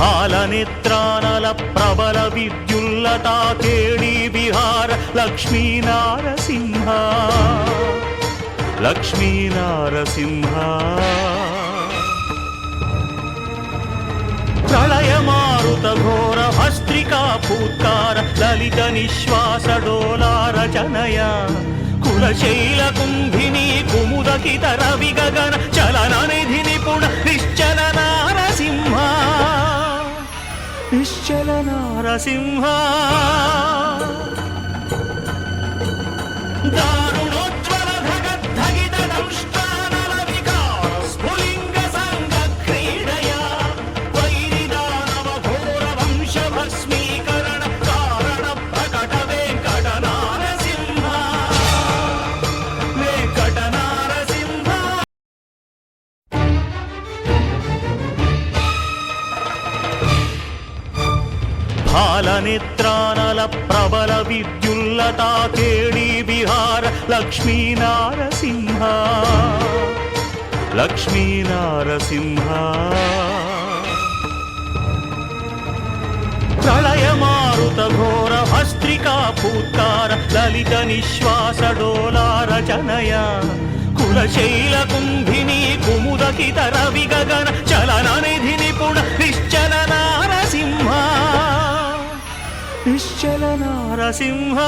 हालनेत्रानल प्रबल विद्युल्लता केळी विहार लक्ष्मी नारसिंह लक्ष्मी नारसिंह प्रलय मारुत घोर भस्त्रिका फूत्कार ललित निश्वास डोलार जनया कुलशैल कुंभिनी कुमुदकित रवि गगन चलन निधि निपुण निश्चल नारसिंह निश्चल नारसिंह दारुणोज्ज्वल धगद्धगित दंष्टानल विकार स्फुलिंग संग क्रीडया वैरिदानव घोर वंश भस्मीकरण कारण प्रकट वेंकट नारसिंह वेंकट नारसिंह हालनेत्रानल प्रबल विद्युल्लता केळी विहार लक्ष्मी नारसिंह लक्ष्मी नारसिंह प्रलय मारुत घोर भस्त्रिका फूत्कार ललित निश्वास डोलार जनया कुलशैल कुंभिनी कुमुदकित रवि गगन चलन निधि निपुण निश्चल नारसिंह निश्चल नारसिंह